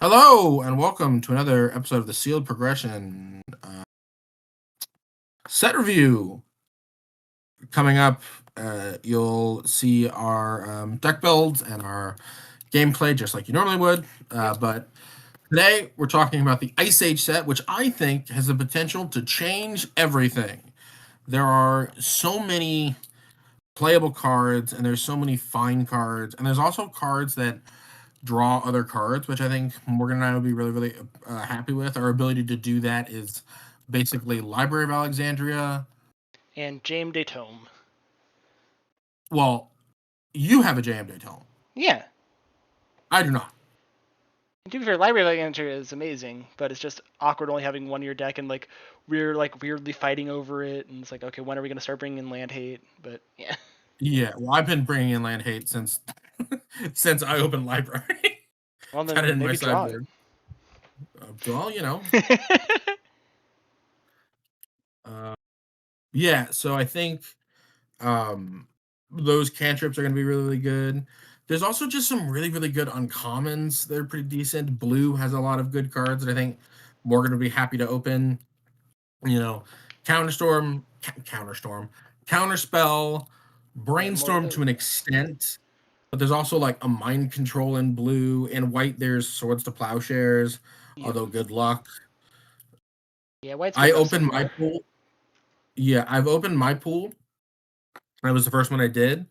Hello and welcome to another episode of the Sealed Progression set review. Coming up, you'll see our deck builds and our gameplay just like you normally would. But today we're talking about the Ice Age set, which I think has the potential to change everything. There are so many playable cards, and there's so many fine cards, and there's also cards that draw other cards, which I think Morgan and I will be really happy with. Our ability to do that is basically Library of Alexandria. And James de Tome. Well, you have a JM Daytona. Yeah. I do not. And to be fair, Library of Alexandria is amazing, but it's just awkward only having one in your deck, and we're weirdly fighting over it, and it's like, okay, when are we gonna start bringing in land hate? But yeah. Yeah, well, I've been bringing in land hate since since I opened Library. Well, Got it then in my maybe draw it. sideboard. Well, yeah. So I think um, those cantrips are going to be really good. There's also just some really good uncommons that are pretty decent. Blue has a lot of good cards that I think Morgan would be happy to open. Counterstorm, Counterspell, Brainstorm to an extent, but there's also like a Mind Control in blue. In white, there's Swords to Plowshares, although good luck. Yeah, white's I opened my pool. Yeah, I've opened my pool. That was the first one I did.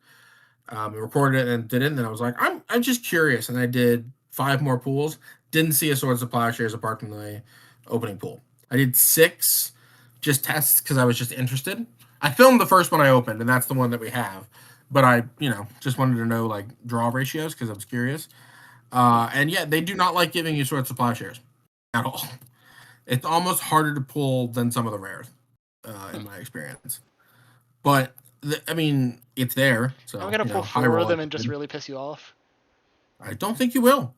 I recorded it and did it, and then I was like, I'm just curious, and I did 5 more pools. Didn't see a Swords to Plowshares apart from the opening pool. I did 6 just tests because I was just interested. I filmed the first one I opened, and that's the one that we have. But I, just wanted to know like draw ratios because I was curious. And yeah, they do not like giving you Swords to Plowshares at all. It's almost harder to pull than some of the rares, in my experience. But I mean, it's there. So I'm gonna pull high 4 roll of them and just really piss you off. I don't think you will.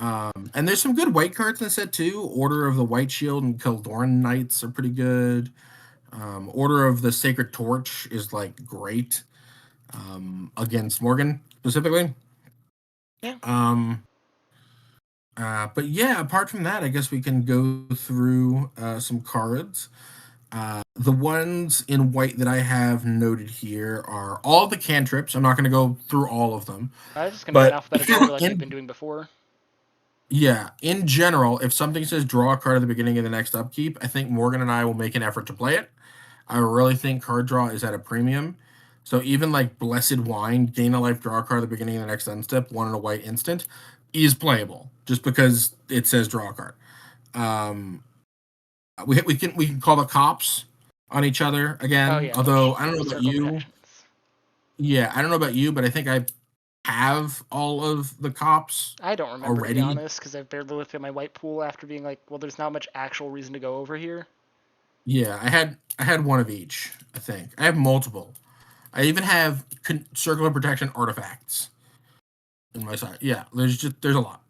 And there's some good white cards in the set too. Order of the White Shield and Kildorn Knights are pretty good. Order of the Sacred Torch is like great against Morgan specifically. Yeah. But yeah, apart from that, I guess we can go through some cards. The ones in white that I have noted here are all the cantrips. I'm not going to go through all of them. I was just gonna be in But alphabetical order like we've been doing before. Yeah, in general, if something says draw a card at the beginning of the next upkeep, I think Morgan and I will make an effort to play it. I really think card draw is at a premium. So even like Blessed Wine, gain a life, draw a card at the beginning of the next end step, 1 in a white instant, is playable just because it says draw a card. We can call the cops on each other again. Oh yeah. Although I don't know about you. Protections. Yeah, I don't know about you, but I think I have all of the cops. I don't remember already. To be honest, because I've barely looked at my white pool after being like, well, there's not much actual reason to go over here. Yeah, I had one of each. I think I have multiple. I even have circular protection artifacts in my side. Yeah, there's a lot.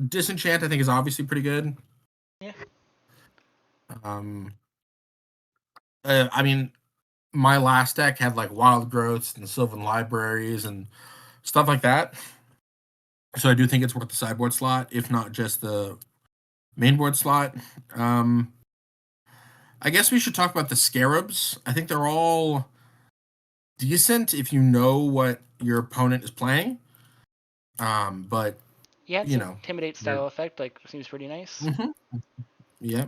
Disenchant I think is obviously pretty good. Yeah. I mean, my last deck had like Wild Growths and Sylvan Libraries and stuff like that. So I do think it's worth the sideboard slot, if not just the mainboard slot. I guess we should talk about the Scarabs. I think they're all decent if you know what your opponent is playing. But yeah, it's an intimidate style effect. Like seems pretty nice. Mm-hmm. Yeah.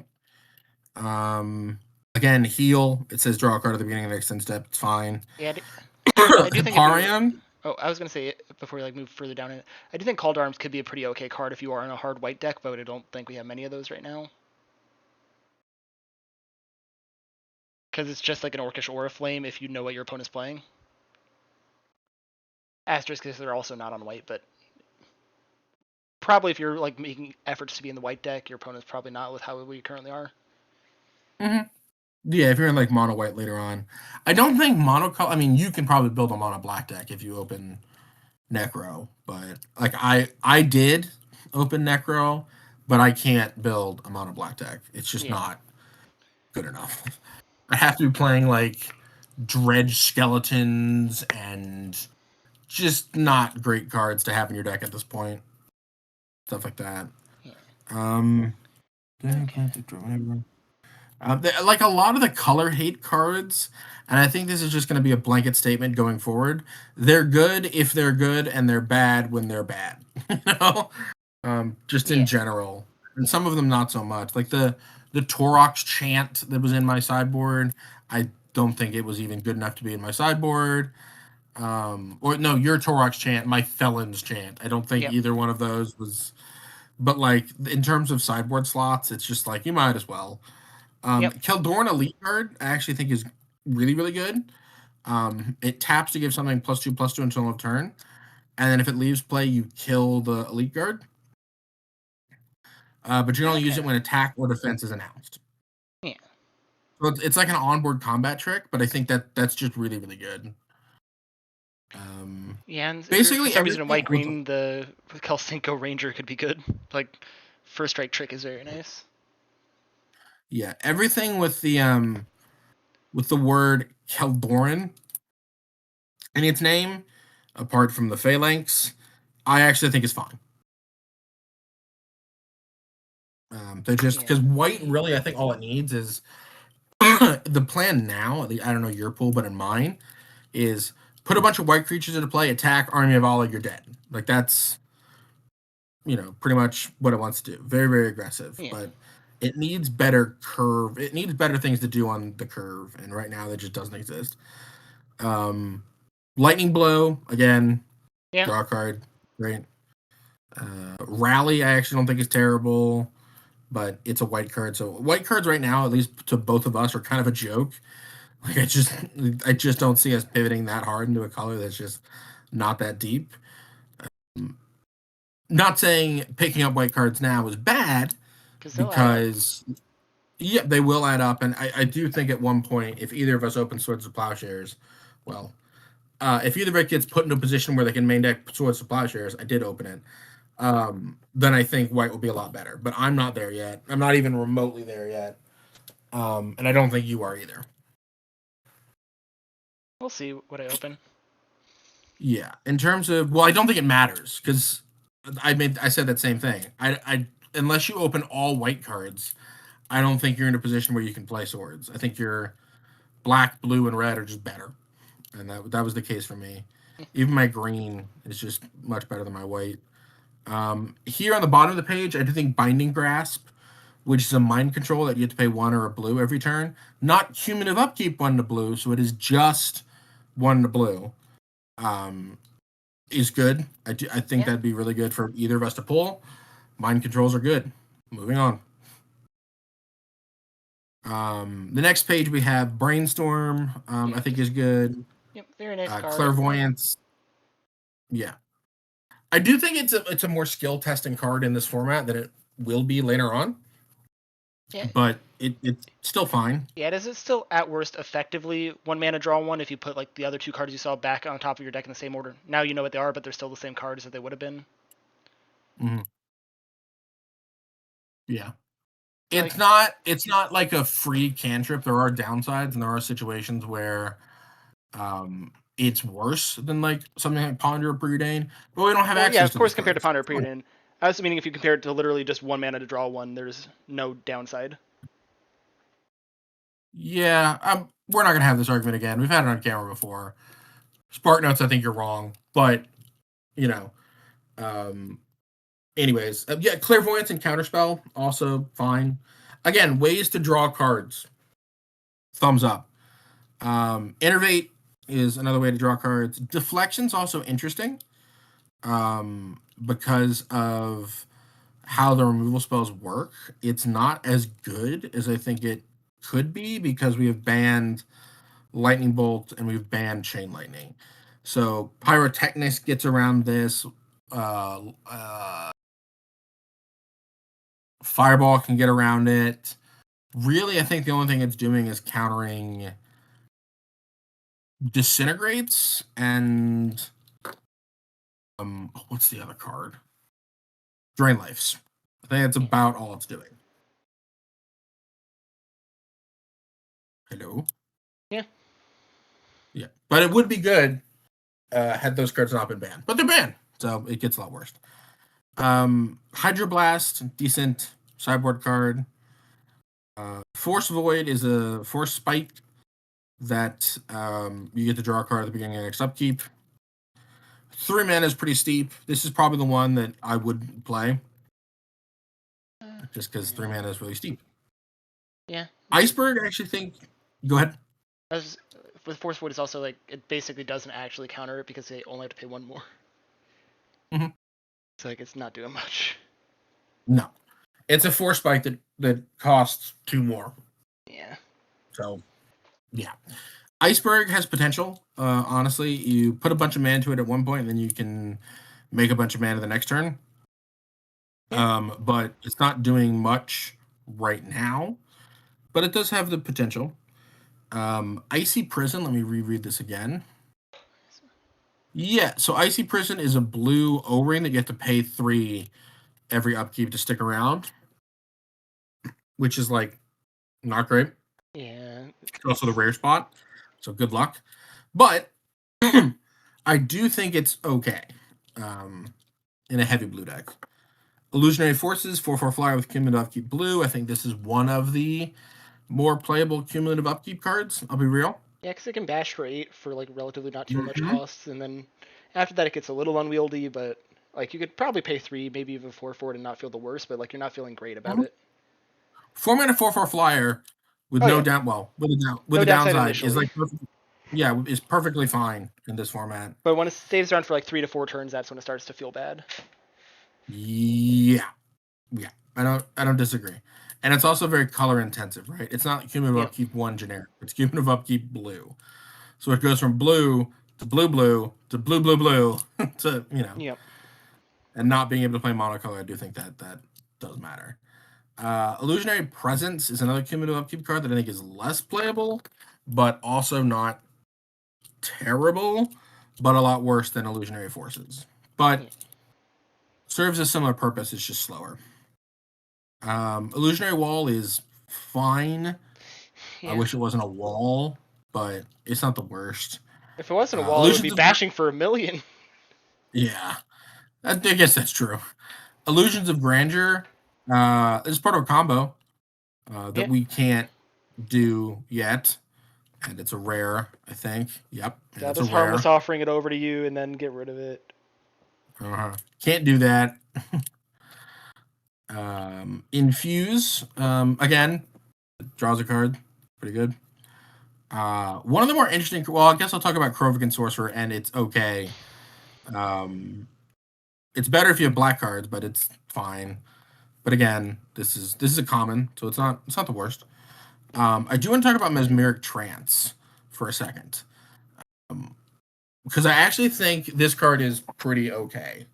Again, heal. It says draw a card at the beginning of the next end step. It's fine. Yeah, I do think Parion. Oh, I was gonna say before we move further down it. I do think Called Arms could be a pretty okay card if you are in a hard white deck, but I don't think we have many of those right now. Because it's just like an Orcish Aura Flame if you know what your opponent's playing. Asterisk because they're also not on white, but probably if you're like making efforts to be in the white deck, your opponent's probably not with how we currently are. Mm-hmm. Yeah, if you're in like mono white later on. I don't think mono. I mean, you can probably build a mono black deck if you open Necro, but like I did open Necro, but I can't build a mono black deck. It's just not good enough. I have to be playing like Dredge Skeletons and just not great cards to have in your deck at this point. stuff like that. Yeah. Um, Okay. like a lot of the color hate cards, and I think this is just going to be a blanket statement going forward. They're good if they're good, and they're bad when they're bad. you know, just in Yeah. general, and some of them not so much. Like the Torox chant that was in my sideboard, I don't think it was even good enough to be in my sideboard. Or no, your Torox chant, my Felon's chant. I don't think Yep. either one of those was. But like in terms of sideboard slots, it's just like you might as well. Yep. Keldorn Elite card, I actually think is really, really good. It taps to give something +2/+2 until end of turn, and then if it leaves play, you kill the Elite guard. But you can only use Okay. it when attack or defense is announced. Yeah. So it's like an onboard combat trick, but I think that's just really, really good. Yeah, and if you're for Basically some reason in white everything with green, the Kelsinko Ranger could be good. Like, first strike trick is very nice. everything with the word Keldoran in its name, apart from the phalanx, I actually think is fine. They're just Yeah. because white really, I think all it needs is the plan now. I don't know your pool, but in mine is put a bunch of white creatures into play, attack, army of Allah, you're dead. Like that's pretty much what it wants to do. Very, very aggressive, Yeah. but it needs better curve. It needs better things to do on the curve, and right now that just doesn't exist. Um, Lightning blow again, Yeah. draw a card, great. Rally, I actually don't think is terrible, but it's a white card. So white cards right now, at least to both of us, are kind of a joke. Like I just don't see us pivoting that hard into a color that's just not that deep. Not saying picking up white cards now is bad, Because they'll add up. because yeah, they will add up, and I do think at one point, if either of us open Swords of Plowshares, well, if either of it gets put into a position where they can main deck Swords of Plowshares, I did open it. Then I think white will be a lot better. But I'm not there yet. I'm not even remotely there yet. And I don't think you are either. We'll see what I open. Yeah. In terms of, well, I don't think it matters because I said that same thing. I unless you open all white cards, I don't think you're in a position where you can play swords. I think your black, blue, and red are just better, and that was the case for me. Even my green is just much better than my white. Here on the bottom of the page, I do think Binding Grasp, which is a mind control that you have to pay one or a blue every turn, not cumulative upkeep one to blue, so it is just one to blue. Um, is good. I think Yeah. that'd be really good for either of us to pull. Mind controls are good. Moving on. The next page we have Brainstorm. Yeah. I think is good. Yep. Very nice card. Clairvoyance. Yeah, I do think it's a more skill testing card in this format than it will be later on, Yeah. but it's still fine. Yeah, does it still at worst effectively one mana draw one if you put like the other two cards you saw back on top of your deck in the same order? Now you know what they are, but they're still the same cards that they would have been. Mhm. Yeah, Like, it's not like a free cantrip. There are downsides, and there are situations where it's worse than like something like Ponder or Preordain, but we don't have well, yeah, access of to those course compared to cards. Ponder Period. I was meaning if you compare it to literally just one mana to draw one, there's no downside. Yeah, we're not gonna have this argument again. We've had it on camera before. Spark notes, I think you're wrong, but you know, um, anyways, yeah, clairvoyance and counterspell also fine. Again, ways to draw cards. Thumbs up. Innervate is another way to draw cards. Deflection's also interesting, because of how the removal spells work. It's not as good as I think it could be because we have banned lightning bolt and we've banned chain lightning. So pyrotechnics gets around this. Uh, uh, Fireball can get around it. Really, I think the only thing it's doing is countering disintegrates and what's the other card? Drain lives. I think that's Yeah. about all it's doing. Hello. Yeah. Yeah, but it would be good had those cards not been banned. But they're banned, so it gets a lot worse. Hydroblast, decent sideboard card. Force Void is a force spike that you get to draw a card at the beginning of the next upkeep. 3 mana is pretty steep. This is probably the one that I would play, just because 3 mana is really steep. Yeah. Iceberg, I actually think. Go ahead. With Force Void, it's also like it basically doesn't actually counter it because they only have to pay 1 more. Mm-hmm. So like it's not doing much. No, it's a force spike that costs 2 more. Yeah. So, yeah. Iceberg has potential. Honestly, you put a bunch of mana into it at one point, and then you can make a bunch of mana the next turn. Yeah. But it's not doing much right now. But it does have the potential. Icy Prison. Let me reread this again. Yeah, so Icy Prison is a blue O-ring that you have to pay 3 every upkeep to stick around, which is like not great. Yeah. It's also the rare spot, so good luck. But I do think it's okay in a heavy blue deck. Illusionary Forces, 4/4 flyer with cumulative upkeep blue. I think this is one of the more playable cumulative upkeep cards. I'll be real. Yeah, because it can bash for 8 for like relatively not too much Mm-hmm. costs, and then after that it gets a little unwieldy, but like you could probably pay 3, maybe even 4 for it and not feel the worst, but like you're not feeling great about Mm-hmm. it. 4 mana 4/4 flyer with Oh no yeah, down. Well, with no a downside downside is initially, like yeah, is perfectly fine in this format. but when it stays around for like 3 to 4 turns, that's when it starts to feel bad. Yeah, yeah. I don't disagree. And it's also very color intensive, right? It's not cumulative Yep. upkeep 1 generic. It's cumulative upkeep blue. So it goes from blue to blue blue to blue blue blue to, Yep. and not being able to play monocolor. I do think that does matter. Illusionary Presence is another cumulative upkeep card that I think is less playable, but also not terrible, but a lot worse than Illusionary Forces. But Yeah. serves a similar purpose. It's just slower. Illusionary Wall is fine. I Yeah. wish it wasn't a wall, but it's not the worst. If it wasn't a wall, it would be Illusions of bashing for a million. yeah, I guess that's true. Illusions of Grandeur is part of a combo that Yeah. we can't do yet, and it's a rare. I think. Yep, Yeah, it's a this harmless rare. offering it over to you and then get rid of it. Can't do that. Infuse again draws a card, pretty good. One of the more interesting. Well, I guess I'll talk about Krovikan Sorcerer, and it's okay. It's better if you have black cards, but it's fine. But again, this is a common, so it's not the worst. I do want to talk about Mesmeric Trance for a second, because I actually think this card is pretty okay.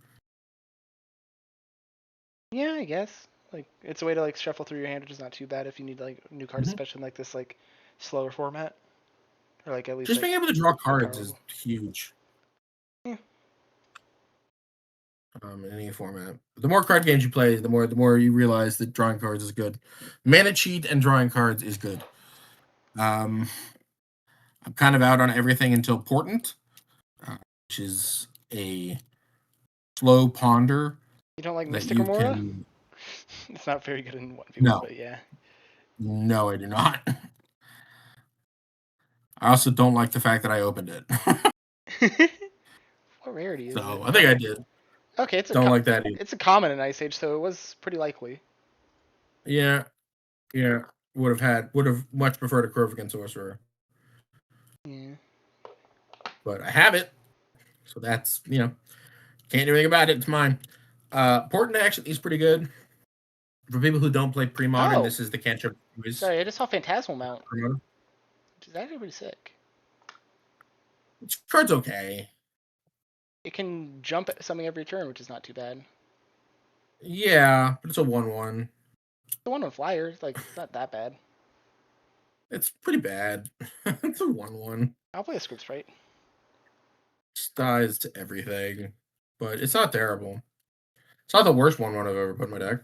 Yeah, I guess. Like it's a way to like shuffle through your hand, which is not too bad if you need like new cards, Mm-hmm. especially in like this like slower format, or like at least Just like being able to draw more cards is powerful. huge. Yeah. In any format. The more card games you play, the more you realize that drawing cards is good. Mana cheat and drawing cards is good. I'm kind of out on everything until Portent, which is a slow ponder You don't like that Mystic you Remora? can. It's not very good in 1v1, No, but yeah. no, I do not. I also don't like the fact that I opened it. What rarity is it? So I think I did. Okay, Don't like that either. it's a common in Ice Age, so it was pretty likely. Yeah, yeah. Would have much preferred a Krovikan Sorcerer, Yeah. but I have it, so that's can't do anything about it. It's mine. Portent actually is pretty good for people who don't play pre-modern. Oh, This is the cantrip choice. sorry, I just saw Phantasmal Mount, which is actually pretty sick. This card's okay. It can jump at something every turn, which is not too bad. Yeah, but it's a 1/1. The one with flyer, like it's not that bad. It's pretty bad. It's a 1/1. I'll play a Script Sprite. Dies to everything, but it's not terrible. It's not the worst 1/1 I've ever put in my deck.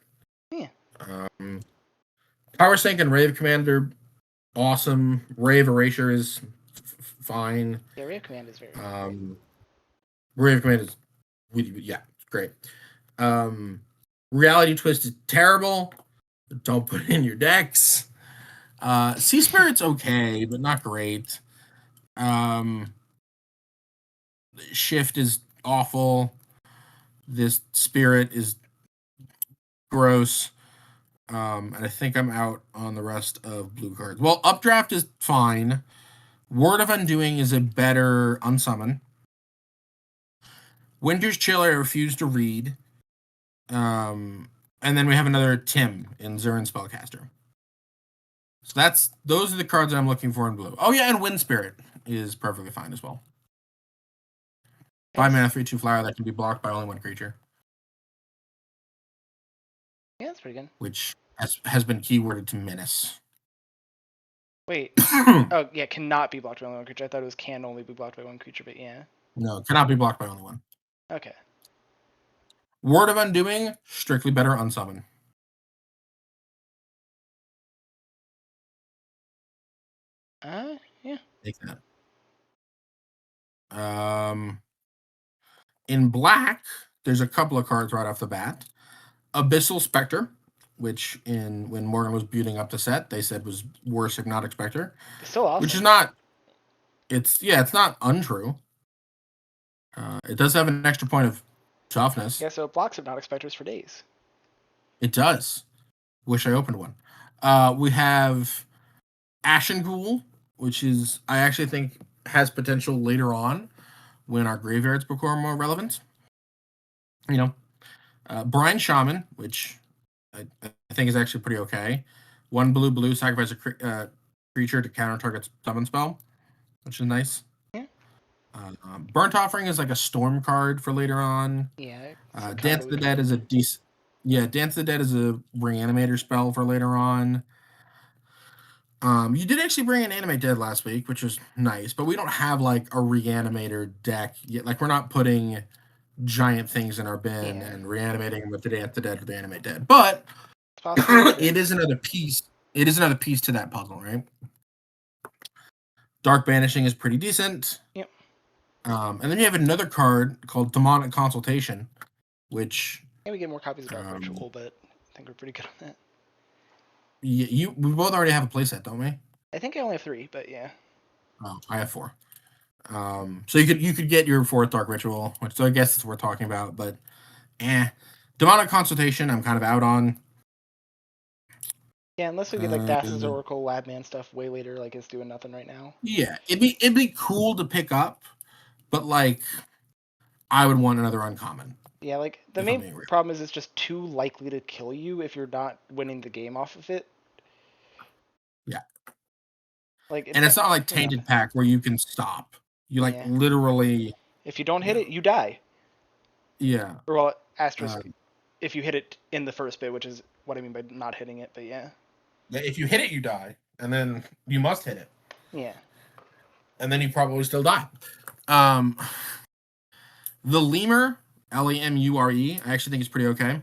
Yeah. Um, Power Sink and Rave Commander, awesome. Rave Erasure is fine. Yeah, Ray of Command is very good. Rave Commander is really, yeah, it's great. Reality Twist is terrible. Don't put it in your decks. Sea Spirit's okay, but not great. Shift is awful. This Spirit is gross. And I think I'm out on the rest of blue cards. Well, Updraft is fine. Word of Undoing is a better unsummon. Winter's Chill I refuse to read. And then we have another Tim in Zurin Spellcaster. So those are the cards that I'm looking for in blue. Oh yeah, and Wind Spirit is perfectly fine as well. 5 mana 3/2 flyer that can be blocked by only one creature. Yeah, that's pretty good. Which has been keyworded to menace. Wait. Oh yeah, cannot be blocked by only one creature. I thought it was can only be blocked by one creature, but yeah. No, cannot be blocked by only one. Okay. Word of Undoing, strictly better unsummon. Yeah. Take that. In black, there's a couple of cards right off the bat. Abyssal Spectre, which when Morgan was building up the set, they said was worse Hypnotic Spectre. It's still awesome. Which is not. It's not untrue. It does have an extra point of toughness. Yeah, so it blocks Hypnotic Spectres for days. It does. Wish I opened one. We have Ashen Ghoul, which is I actually think has potential later on when our graveyards become more relevant. Brine Shaman, which I think is actually pretty okay. 1 blue, sacrifice a creature to counter target's summon spell, which is nice. Yeah. Burnt Offering is like a storm card for later on. Yeah. Dance of the Dead is a decent. Yeah, Dance of the Dead is a reanimator spell for later on. You did actually bring an Animate Dead last week, which was nice, but we don't have like a reanimator deck yet. Like we're not putting giant things in our bin and reanimating them with the Dance of the Dead or the Animate Dead. But it is another piece. It is another piece to that puzzle, right? Dark Banishing is pretty decent. Yep. And then you have another card called Demonic Consultation, which we get more copies of Dark Ritual, but I think we're pretty good on that. We both already have a playset, don't we? I think I only have 3, but yeah. Oh, I have 4. So you could get your 4th Dark Ritual, which so I guess it's worth talking about, but Demonic Consultation, I'm kind of out on. Yeah, unless we get like Dass's Oracle, Labman stuff way later, like it's doing nothing right now. Yeah, it'd be cool to pick up, but like I would want another uncommon. Yeah, like the main problem is it's just too likely to kill you if you're not winning the game off of it. Yeah. Like it's not like Tainted Pack where you can stop. You like literally. If you don't hit it, you die. Yeah. Or well, asterisk, if you hit it in the first bit, which is what I mean by not hitting it, but yeah. If you hit it, you die, and then you must hit it. Yeah. And then you probably still die. The Lemure, Lemure, I actually think it's pretty okay.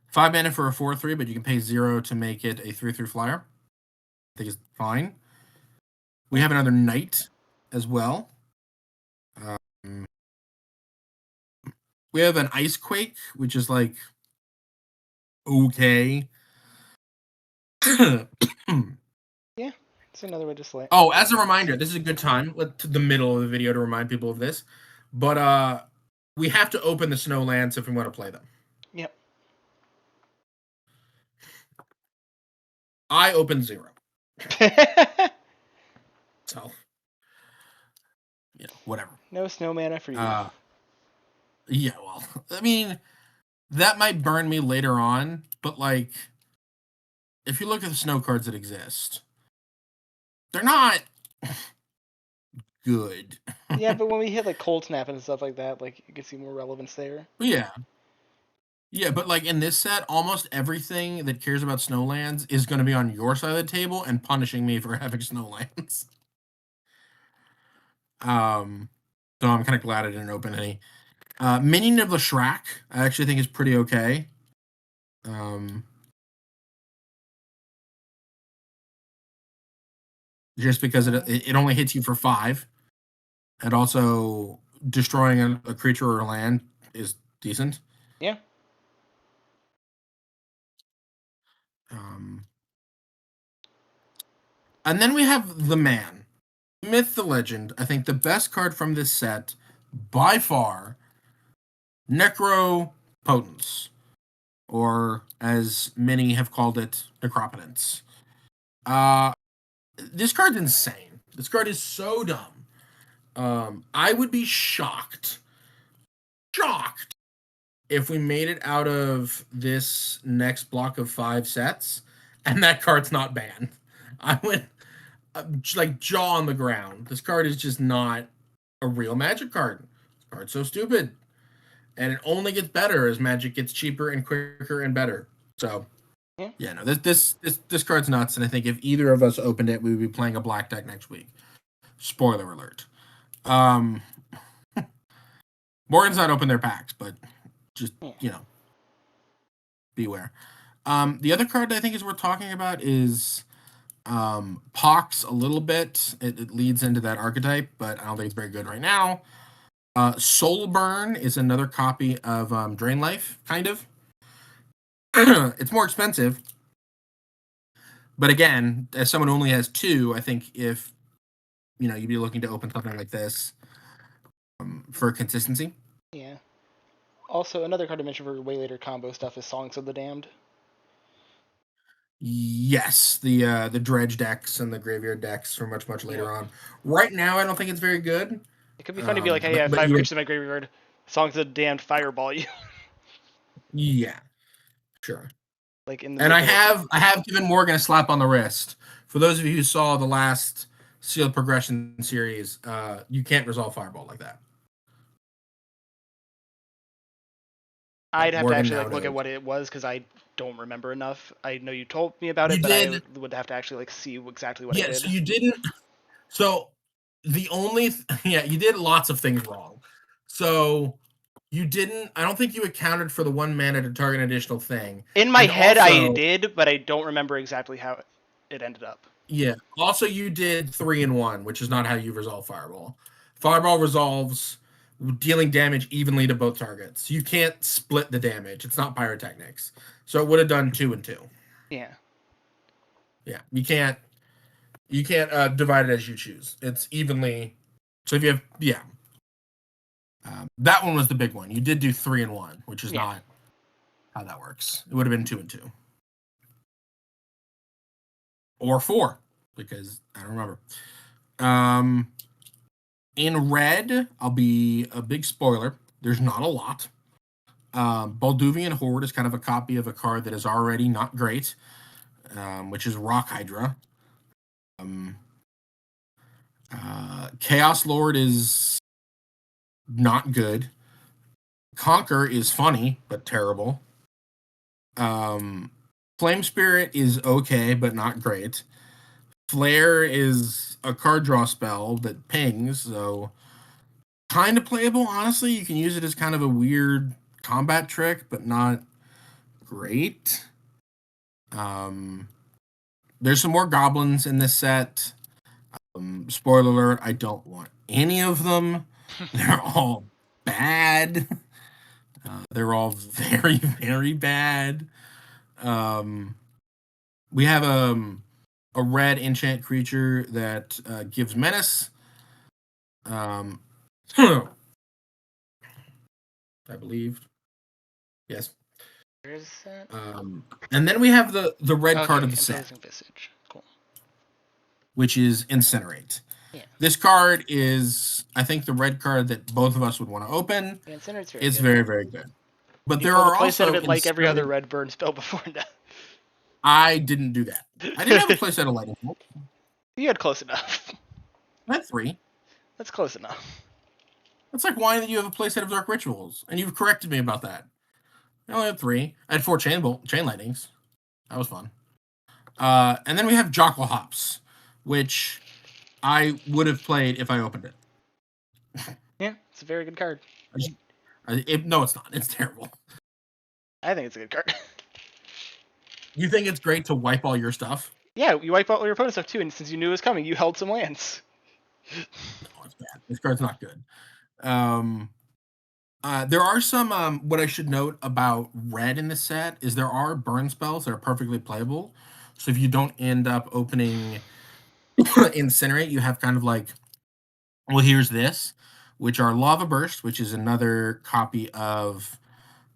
5 mana for a 4/3, but you can pay 0 to make it a 3/3 flyer. I think it's fine. We have another Knight as well. We have an Icequake, which is like okay. Yeah, it's another way to slay. Oh, as a reminder, this is a good time to the middle of the video to remind people of this. But we have to open the Snowlands if we want to play them. Yep. I opened 0. So, whatever. No snow mana for you. Yeah, well, I mean, that might burn me later on, but like, if you look at the snow cards that exist, they're not good. Yeah, but when we hit like Cold Snap and stuff like that, like you can see more relevance there. Yeah. Yeah, but like in this set, almost everything that cares about Snowlands is going to be on your side of the table and punishing me for having Snowlands. So I'm kind of glad I didn't open any. Minion of the Shrak, I actually think is pretty okay. Just because it only hits you for 5, and also destroying a creature or a land is decent. Yeah. And then we have the man, myth, the legend. I think the best card from this set, by far, Necropotence, or as many have called it, Necropotence. Uh, this card's insane. This card is so dumb. I would be shocked, if we made it out of this next block of 5 sets, and that card's not banned. I would like jaw on the ground. This card is just not a real Magic card. This card's so stupid, and it only gets better as Magic gets cheaper and quicker and better. So, yeah, no, this card's nuts, and I think if either of us opened it, we would be playing a black deck next week. Spoiler alert. Morgan's not opened their packs, but just beware. The other card I think is worth talking about is Pox a little bit. It leads into that archetype, but I don't think it's very good right now. Soulburn is another copy of Drain Life, kind of. It's more expensive, but again, as someone who only has 2, I think if you'd be looking to open something like this for consistency. Yeah. Also, another card to mention for way later combo stuff is Songs of the Damned. Yes, the dredge decks and the graveyard decks are much later on. Right now, I don't think it's very good. It could be fun to be like, hey, I have 5 creatures in my graveyard. Songs of the Damned fireball you. Yeah, sure. Like in the and I have given Morgan a slap on the wrist. For those of you who saw the last Sealed Progression series, you can't resolve Fireball like that. I'd have to actually look at what it was because I don't remember enough. I know you told me about it, but I would have to actually see exactly what I did. Yeah, so you didn't. So the only you did lots of things wrong. So you didn't. I don't think you accounted for the 1 mana to target an additional thing. In my head, I did, but I don't remember exactly how it ended up. Yeah. Also, you did 3-1, which is not how you resolve Fireball. Fireball resolves dealing damage evenly to both targets. You can't split the damage. It's not pyrotechnics. So it would have done 2-2. Yeah. Yeah. You can't divide it as you choose. It's evenly. So if you have that one was the big one. You did do 3-1, which is not how that works. It would have been 2-2. Or 4, because I don't remember. In red, I'll be a big spoiler. There's not a lot. Balduvian Horde is kind of a copy of a card that is already not great, which is Rock Hydra. Chaos Lord is not good. Conquer is funny, but terrible. Flame Spirit is okay, but not great. Flare is a card draw spell that pings, so kind of playable, honestly. You can use it as kind of a weird combat trick, but not great. There's some more goblins in this set. Spoiler alert, I don't want any of them. They're all bad. They're all very, very bad. We have a red enchant creature that gives menace. I believe. Yes. Where is that? And then we have the red card of the set. Visage. Cool. Which is Incinerate. Yeah. This card is, I think, the red card that both of us would want to open. Yeah, Incinerate's it's very, very good. But there are also of it like every other red burn spell before now. I didn't do that. I didn't have a playset of Lightning Bolt. You had close enough. I had 3. That's close enough. That's like why you have a playset of Dark Rituals, and you've corrected me about that. I only had 3. I had 4 Chain Lightnings. That was fun. And then we have Jockle Hops, which I would have played if I opened it. Yeah, it's a very good card. No, it's not. It's terrible. I think it's a good card. You think it's great to wipe all your stuff? Yeah, you wipe out all your opponent's stuff too, and since you knew it was coming, you held some lands. No, it's bad. This card's not good. There are some. What I should note about red in this set is there are burn spells that are perfectly playable. So if you don't end up opening incinerate, you have kind of like, well, here's this, which are lava burst, which is another copy of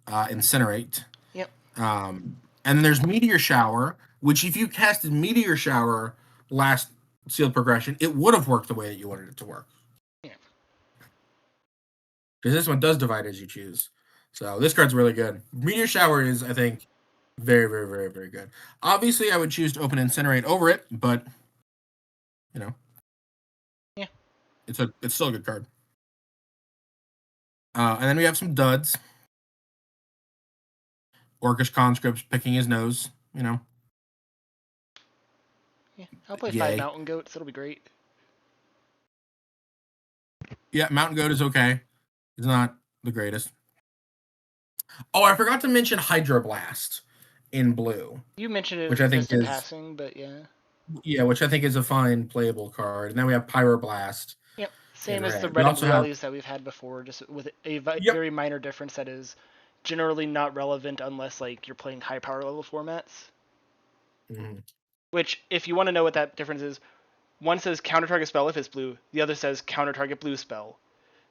incinerate. Yep. And then there's meteor shower, which if you casted meteor shower last sealed progression, it would have worked the way that you wanted it to work. Yeah. Because this one does divide as you choose. So this card's really good. Meteor shower is, I think, very, very, very, very good. Obviously, I would choose to open incinerate over it, but you know, Yeah. it's still a good card. And then we have some duds. Orcish conscripts picking his nose. Yeah. I'll play 5 Yay. mountain goats. It'll be great. Yeah, Mountain Goat is okay. It's not the greatest. Oh, I forgot to mention Hydroblast in blue, You mentioned it which I think just in is passing, but yeah. which I think is a fine playable card. And then we have Pyroblast Yep. in Same as the red. We red and also blue have Ellie's that we've had before, just with a yep. very minor difference that is generally not relevant unless like you're playing high power level formats. Mhm. Which, if you want to know what that difference is, one says counter target spell if it's blue, the other says counter target blue spell.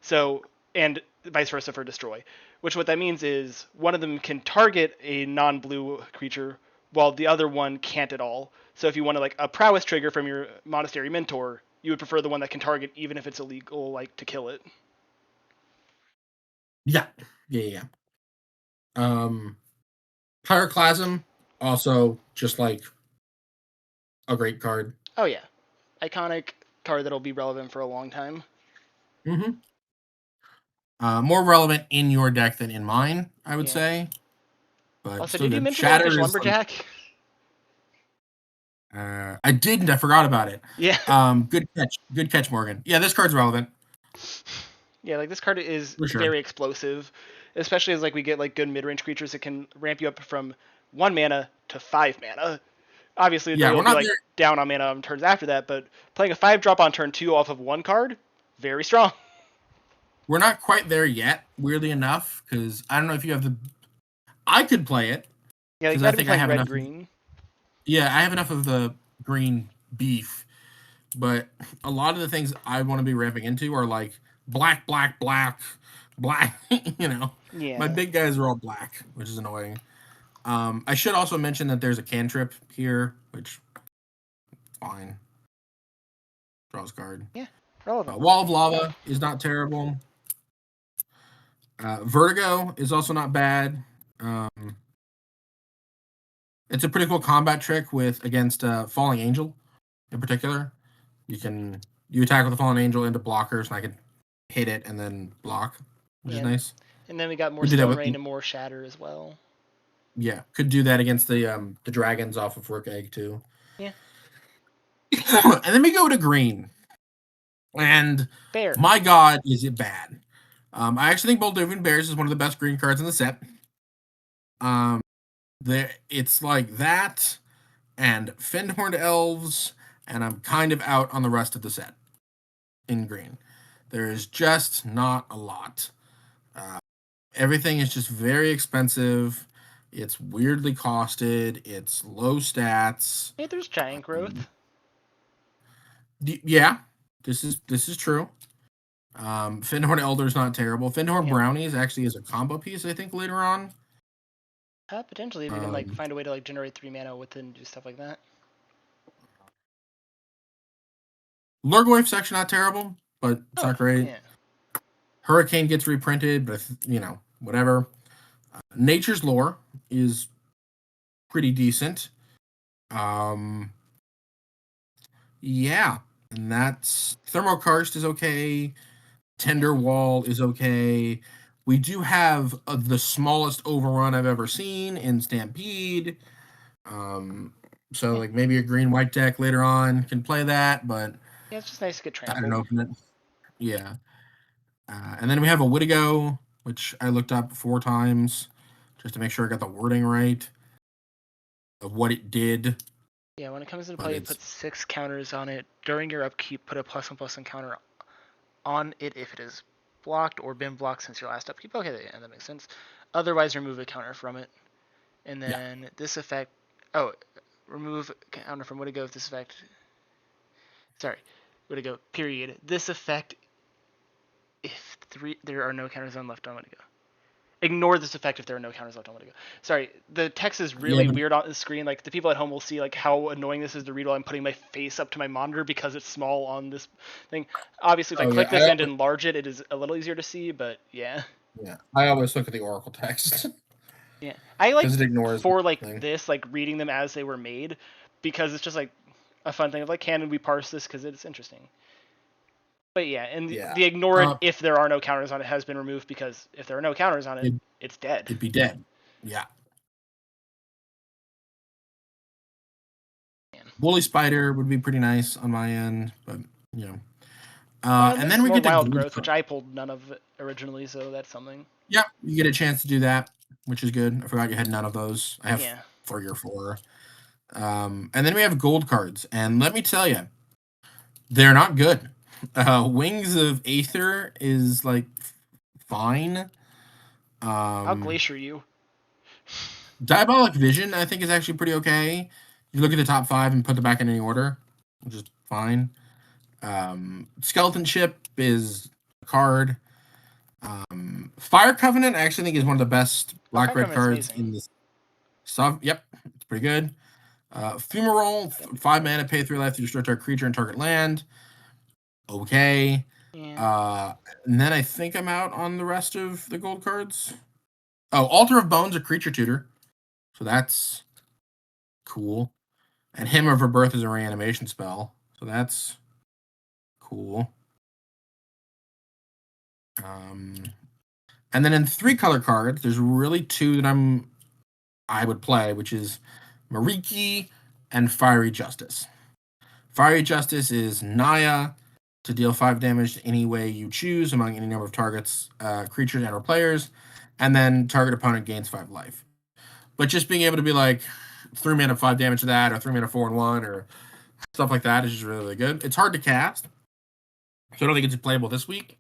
So, and vice versa for destroy. Which what that means is one of them can target a non-blue creature while the other one can't at all. So if you want to like a prowess trigger from your monastery mentor, you would prefer the one that can target even if it's illegal, like to kill it. Yeah. Yeah, yeah. Pyroclasm, also just like a great card. Oh yeah, iconic card that'll be relevant for a long time. Mm-hmm. More relevant in your deck than in mine, I would Yeah. say. But Also, still did you good. mention Orcish Shatter is like Lumberjack? I didn't. I forgot about it. Yeah. Good catch. Good catch, Morgan. Yeah, this card's relevant Yeah, like this card is for sure. very explosive, especially as like we get like good mid-range creatures that can ramp you up from 1 mana to 5 mana. Obviously, Yeah, they'll we're be not like there. down on mana on turns after that, but playing a 5 drop on turn 2 off of one card, very strong. We're not quite there yet. Weirdly enough, because I don't know if you have the. I could play it Yeah, like, because you I gotta be think I playing have red enough. green. Yeah, I have enough of the green beef, but a lot of the things I want to be ramping into are like black, black, black, black. My Yeah, big guys are all black, which is annoying. I should also mention that there's a cantrip here, which fine. Draws card. yeah, relevant. Wall of Lava is not terrible. Vertigo is also not bad. Um, it's a pretty cool combat trick with against Falling Angel in particular. You attack with a Fallen Angel into blockers, and I can hit it and then block, which is Yeah, nice. and then we got more Could do that Stone with Rain and more Shatter as well. yeah, could do that against the dragons off of Rook Egg too. Yeah, And then we go to green, and fair. my God, is it bad? I actually think Moldovan Bears is one of the best green cards in the set. Um, it's like that and Fendhorned Elves, and I'm kind of out on the rest of the set in green. There is just not a lot. Uh, Everything is just very expensive. It's weirdly costed. It's low stats. Hey, there's Giant Um, Growth. yeah, this is true. Findhorn Elder is not terrible. Findhorn Yep. Brownies actually is a combo piece, I think, later on. Potentially, if you can like Um, find a way to like generate 3 mana with it and do stuff like that. Lurgoyf's actually not terrible, but it's Oh, not great. yeah. Hurricane gets reprinted, but whatever. Nature's Lore is pretty decent. Um, yeah, and that's Thermokarst is okay. Yeah. Tender Wall is okay. We do have the smallest overrun I've ever seen in Stampede. Um, so Yeah. like maybe a green white deck later on can play that, but Yeah, it's just nice to get I don't trampled. open it. Yeah. And then we have a Wittigo, which I looked up 4 times just to make sure I got the wording right of what it did. Yeah, when it comes into But play, it's put 6 counters on it. During your upkeep, put a +1/+1 counter on it if it is blocked or been blocked since your last upkeep. Okay, yeah, that makes sense. Otherwise, remove a counter from it. And then this effect. Oh, remove counter from would it go if this effect. Sorry, would it go? Period. This effect. If there are no counters on left on would it go. Ignore this effect if there are no counters left on would it go. Sorry, the text is really weird on the screen. Like the people at home will see like how annoying this is to read while I'm putting my face up to my monitor because it's small on this thing. Obviously, if I click this and enlarge it, it is a little easier to see. But yeah. Yeah, I always look at the Oracle text. Yeah, I like it ignores for like this, like reading them as they were made, because it's just like a fun thing of like, can we parse this because it's interesting. But yeah, and the ignore it if there are no counters on it has been removed because if there are no counters on it, it's dead. It'd be dead. Yeah. Man. Woolly Spider would be pretty nice on my end, but you know. And then we get Wild Growth, which I pulled none of originally, so that's something. Yeah, you get a chance to do that, which is good. I forgot you had none of those. I have 3 or 4. And then we have gold cards, and let me tell you, they're not good. Wings of Aether is like fine. I'll glacier you. Diabolic Vision, I think, is actually pretty okay. You look at the top 5 and put them back in any order, which is fine. Skeleton Ship is a card. Fire Covenant, I actually think, is one of the best black-red cards in this stuff. Yep, it's pretty good. Fumarole, 5 mana, pay 3 life to destroy target creature and target land. Okay. Yeah. And then I think I'm out on the rest of the gold cards. Oh, Altar of Bones, a creature tutor. So that's cool. And Hymn of Rebirth is a reanimation spell. So that's cool. And then in 3 color cards, there's really 2 that I would play, which is Mariki and Fiery Justice. Fiery Justice is Naya to deal 5 damage to any way you choose among any number of targets, creatures, and/or players, and then target opponent gains 5 life. But just being able to be like 3 mana 5 damage to that, or 3 mana 4 and 1, or stuff like that is just really, really good. It's hard to cast, so I don't think it's playable this week.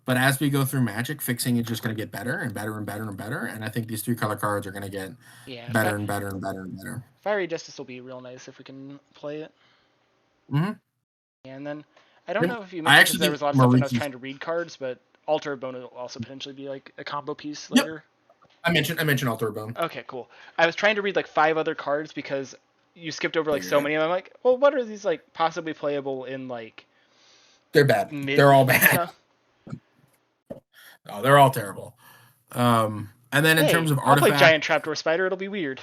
But as we go through Magic, fixing is just going to get better and better and better and better. And I think these 3 color cards are going to get better and better and better and better. Fiery Justice will be real nice if we can play it. Mm-hmm. And then I don't know if you mentioned there was a lot of stuff when I was trying to read cards, but Altar of Bone will also potentially be like a combo piece later. Yep. I mentioned Altar of Bone. Okay, cool. I was trying to read like 5 other cards because you skipped over like so many, and I'm like, well, what are these like possibly playable in like? They're bad. They're all bad. Oh, they're all terrible. And then in terms of artifacts, I'll play Giant Trapdoor Spider. It'll be weird.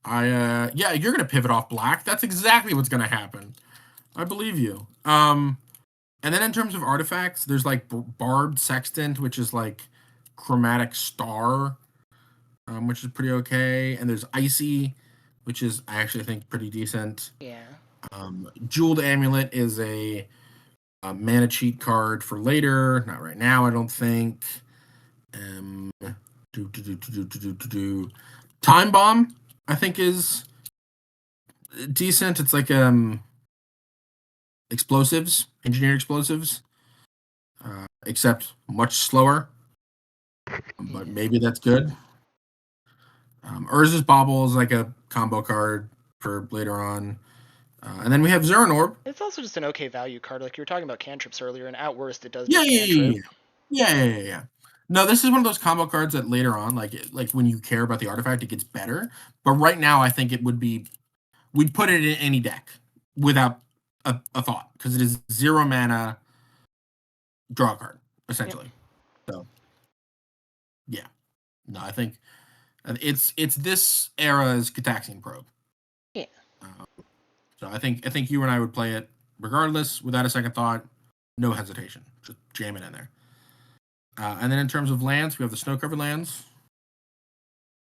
Yeah, you're gonna pivot off black. That's exactly what's gonna happen. I believe you. And then in terms of artifacts, there's like Barbed Sextant, which is like Chromatic Star, which is pretty okay. And there's Icy, which is I actually think pretty decent. Yeah. Jeweled Amulet is a mana cheat card for later. Not right now, I don't think. Time Bomb, I think, is decent. It's like explosives, engineered explosives, except much slower. But maybe that's good. Urza's Bauble is like a combo card for later on. And then we have Zuran Orb. It's also just an okay value card. Like you were talking about cantrips earlier, and at worst it does. Yeah. No, this is one of those combo cards that later on, like when you care about the artifact, it gets better. But right now, I think it would be, we'd put it in any deck without a thought, because it is 0 mana draw card, essentially. Yep. So, yeah. No, I think it's this era's Cataxian Probe. Yeah. So I think you and I would play it regardless, without a second thought, no hesitation. Just jam it in there. And then in terms of lands, we have the snow-covered lands,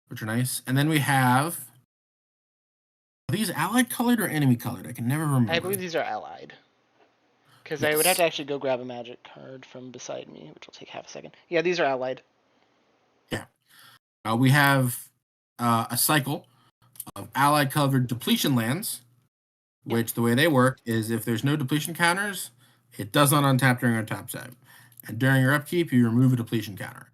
which are nice. And then we have, are these allied colored or enemy colored? I can never remember. I believe these are allied. Because I would have to actually go grab a magic card from beside me, which will take half a second. Yeah, these are allied. Yeah. We have a cycle of allied colored depletion lands, which the way they work is if there's no depletion counters, it does not untap during our top set. and during your upkeep, you remove a depletion counter.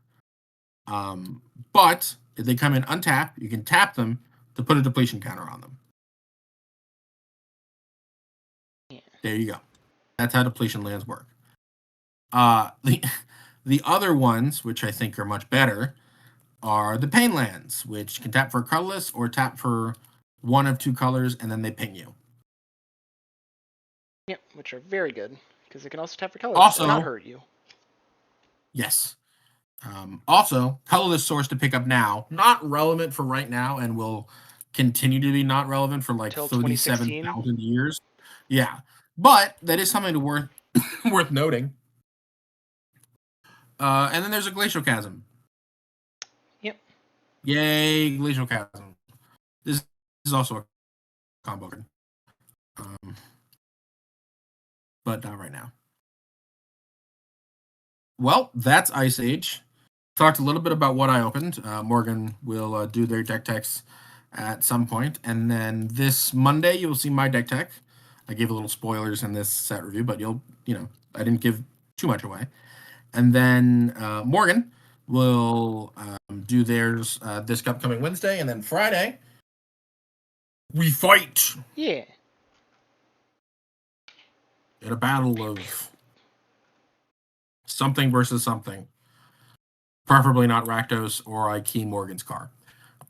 But if they come in untapped, you can tap them to put a depletion counter on them. Yeah. There you go. That's how depletion lands work. The other ones, which I think are much better, are the pain lands, which can tap for colorless or tap for one of two colors, and then they ping you. Yep, which are very good because they can also tap for colors and not hurt you. Yes. Also, colorless source to pick up now, not relevant for right now, and will continue to be not relevant for like Till 37,000 years. Yeah, but that is something to worth noting. And then there's a glacial chasm. Yep. Yay, glacial chasm. This is also a combo card. But not right now. Well, that's Ice Age. Talked a little bit about what I opened. Morgan will do their deck techs at some point, and then this Monday you'll see my deck tech. I gave a little spoilers in this set review, but I didn't give too much away. And then Morgan will do theirs this upcoming Wednesday, and then Friday we fight. Yeah. In a battle of something versus something. Preferably not Rakdos or I key Morgan's car.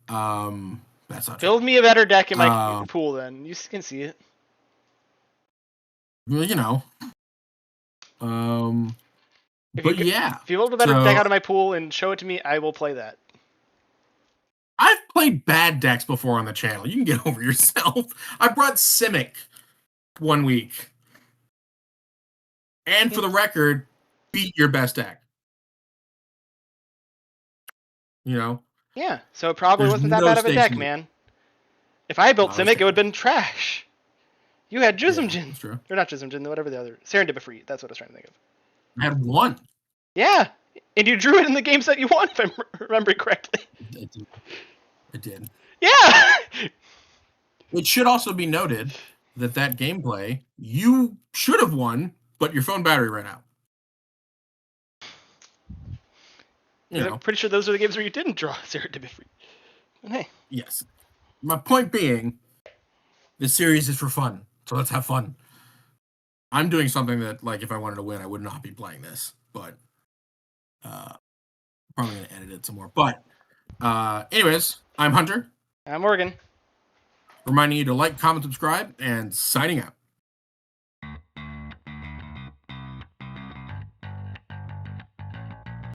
That's not Build me a better deck in my pool then. You can see it. Well, If you build a better deck out of my pool and show it to me, I will play that. I've played bad decks before on the channel. You can get over yourself. I brought Simic 1 week. And for the record, beat your best deck. Yeah, so it probably wasn't that bad of a deck, man. If I built Simic, it would have been trash. You had Jismjin. That's true. Or not Jismjin, whatever the other. Serendipity. That's what I was trying to think of. I had one. Yeah, and you drew it in the games that you won, if I'm remembering correctly. It did. Yeah! It should also be noted that gameplay, you should have won, but your phone battery ran out. I'm pretty sure those are the games where you didn't draw Serendipity. Hey. Yes. My point being, this series is for fun, so let's have fun. I'm doing something that, like, if I wanted to win, I would not be playing this, but probably going to edit it some more. But anyways, I'm Hunter. I'm Morgan. Reminding you to like, comment, subscribe, and signing out.